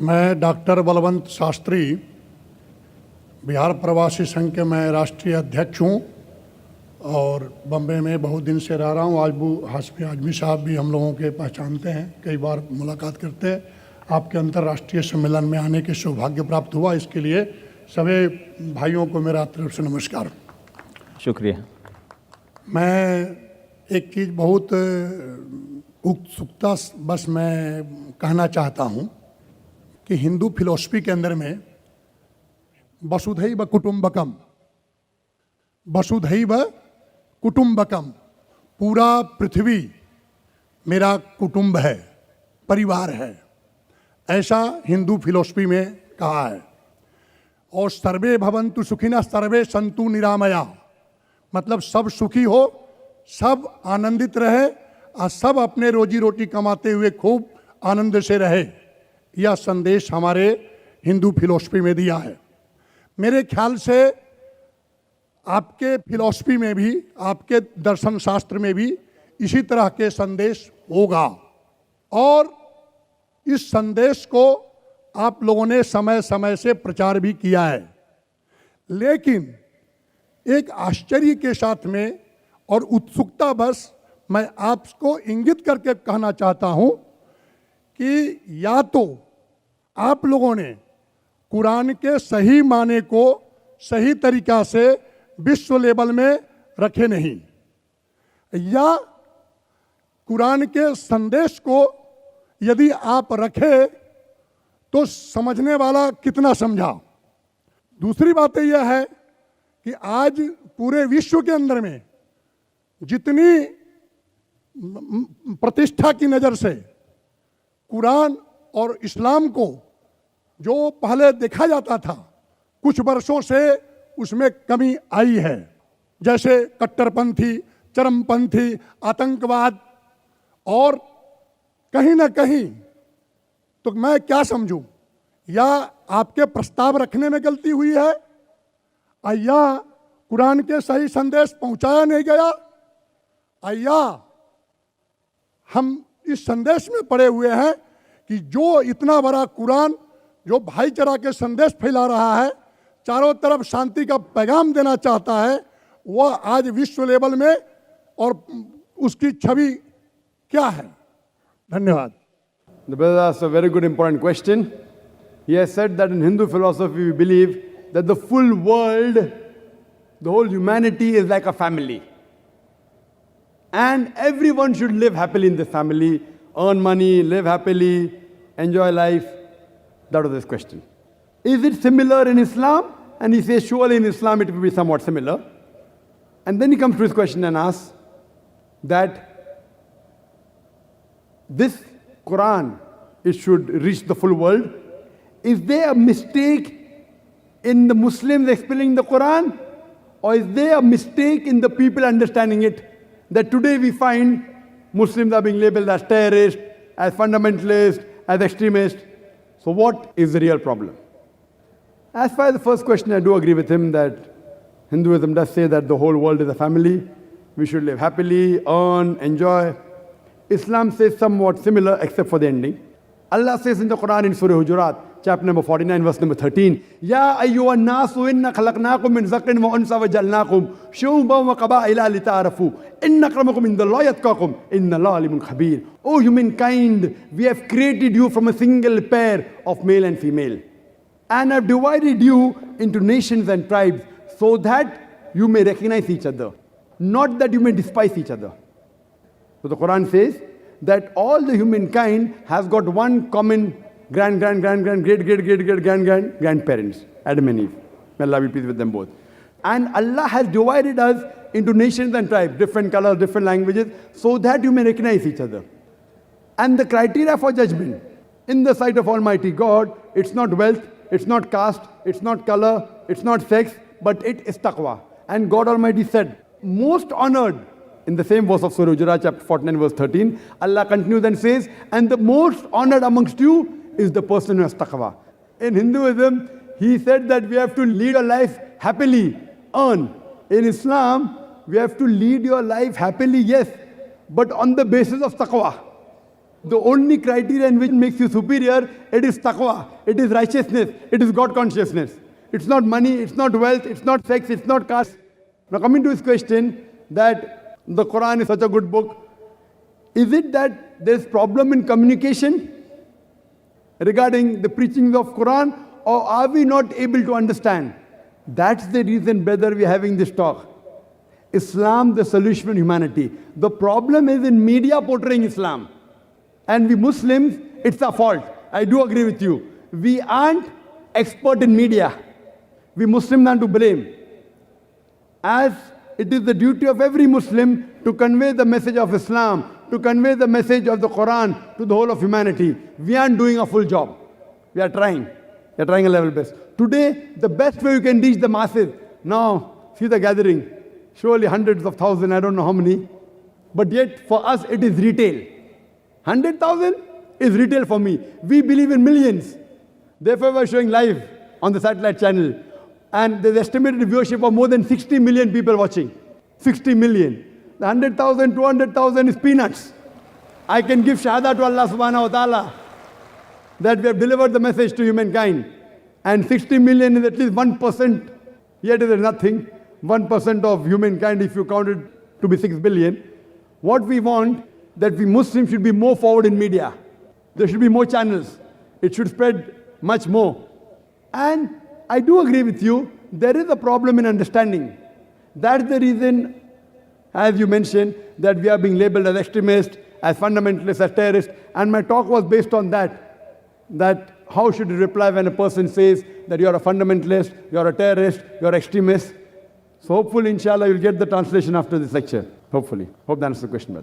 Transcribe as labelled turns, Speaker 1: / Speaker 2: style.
Speaker 1: मैं डॉक्टर बलवंत शास्त्री, बिहार प्रवासी संघ के मैं राष्ट्रीय अध्यक्ष हूँ और बम्बई में बहुत दिन से रह रहा हूँ। आजबू हाशमी आजमी साहब भी हम लोगों के पहचानते हैं, कई बार मुलाकात करते हैं। आपके अंतर्राष्ट्रीय सम्मेलन में आने के सौभाग्य प्राप्त हुआ, इसके लिए सभी भाइयों को मेरा तरफ से नमस्कार।
Speaker 2: शुक्रिया।
Speaker 1: मैं एक चीज़ बहुत उत्सुकता बस मैं कहना चाहता हूँ कि हिंदू फिलॉसफी के अंदर में वसुधैव कुटुंबकम, वसुधैव कुटुंबकम, पूरा पृथ्वी मेरा कुटुंब है, परिवार है, ऐसा हिंदू फिलॉसफी में कहा है। और सर्वे भवन्तु सुखिनः सर्वे सन्तु निरामया, मतलब सब सुखी हो, सब आनंदित रहे और सब अपने रोजी रोटी कमाते हुए खूब आनंद से रहे। यह संदेश हमारे हिंदू फिलॉसफी में दिया है। मेरे ख्याल से आपके फिलॉसफी में भी, आपके दर्शन शास्त्र में भी इसी तरह के संदेश होगा और इस संदेश को आप लोगों ने समय समय से प्रचार भी किया है। लेकिन एक आश्चर्य के साथ में और उत्सुकता बस मैं आपको इंगित करके कहना चाहता हूं कि या तो आप लोगों ने कुरान के सही माने को सही तरीका से विश्व लेवल में रखे नहीं, या कुरान के संदेश को यदि आप रखे तो समझने वाला कितना समझा। दूसरी बात यह है कि आज पूरे विश्व के अंदर में जितनी प्रतिष्ठा की नज़र से कुरान और इस्लाम को जो पहले देखा जाता था, कुछ वर्षों से उसमें कमी आई है। जैसे कट्टरपंथी, चरमपंथी, आतंकवाद, और कहीं ना कहीं तो मैं क्या समझूं, या आपके प्रस्ताव रखने में गलती हुई है, या कुरान के सही संदेश पहुंचाया नहीं गया, या हम इस संदेश में पड़े हुए हैं कि जो इतना बड़ा कुरान जो भाईचारा के संदेश फैला रहा है, चारों तरफ शांति का पैगाम देना चाहता है, वह आज विश्व लेवल में और उसकी छवि क्या है। धन्यवाद।
Speaker 3: The brother asked a very good important question. He has said that in Hindu philosophy we believe that the full world, the whole humanity is like a family. And everyone should live happily in this family, earn money, live happily, enjoy life. That was his question. Is it similar in Islam? And he says, surely in Islam it will be somewhat similar. And then he comes to his question and asks that this Quran, it should reach the full world. Is there a mistake in the Muslims explaining the Quran? Or is there a mistake in the people understanding it? That today we find Muslims are being labeled as terrorists, as fundamentalists, as extremists. So what is the real problem? As far as the first question, I do agree with him that Hinduism does say that the whole world is a family. We should live happily, earn, enjoy. Islam says somewhat similar except for the ending. Allah says in the Quran in Surah Hujurat, chapter number 49, verse number 13, Ya ayyuhan nasu inna khalaqnakum min zakarin wa unsa wa jalnakum shu'uban wa qaba'ila lita'arafu inna akramakum indallahi atqakum inna Allaha alimun khabir. O humankind, we have created you from a single pair of male and female, and have divided you into nations and tribes so that you may recognize each other, not that you may despise each other. So the Quran says that all the humankind has got one common grandparents, Adam and Eve. May Allah be pleased with them both. And Allah has divided us into nations and tribes, different colors, different languages, so that you may recognize each other. And the criteria for judgment in the sight of Almighty God, it's not wealth, it's not caste, it's not color, it's not sex, but it is taqwa. And God Almighty said, most honored, in the same verse of Surah Hujurat, chapter 49, verse 13, Allah continues and says, and the most honored amongst you is the person who has taqwa. In Hinduism, he said that we have to lead a life happily, earn. In Islam, we have to lead your life happily, yes, but on the basis of taqwa. the only criterion which makes you superior, it is taqwa, it is righteousness, it is God consciousness. It's not money, it's not wealth, it's not sex, it's not caste. Now coming to his question that the Quran is such a good book, is it that there's problem in communication regarding the preaching of Quran, or are we not able to understand? That's the reason, brother, we're having this talk. Islam, the solution for humanity. The problem is in media portraying Islam. And we Muslims, it's our fault. I do agree with you. We aren't expert in media. We Muslims are to blame. As it is the duty of every Muslim to convey the message of Islam, to convey the message of the Quran to the whole of humanity. We aren't doing a full job. We are trying. We are trying a level best. Today, the best way you can reach the masses. Now, see the gathering. Surely hundreds of thousands, I don't know how many. But yet, for us, it is retail. 100,000 is retail for me. We believe in millions. Therefore, we're showing live on the satellite channel. And there's estimated viewership of more than 60 million people watching. 60 million. The 100,000, 200,000 is peanuts. I can give shahada to Allah subhanahu wa ta'ala that we have delivered the message to humankind. And 60 million is at least 1%. Yet it is nothing. 1% of humankind if you count it to be 6 billion. What we want, that we Muslims should be more forward in media. There should be more channels. It should spread much more. And I do agree with you, there is a problem in understanding. That's the reason, as you mentioned, that we are being labeled as extremists, as fundamentalists, as terrorists. And my talk was based on that how should you reply when a person says that you're a fundamentalist, you're a terrorist, you're extremist. So hopefully, inshallah, you'll get the translation after this lecture. Hopefully. Hope that answers the question, brother.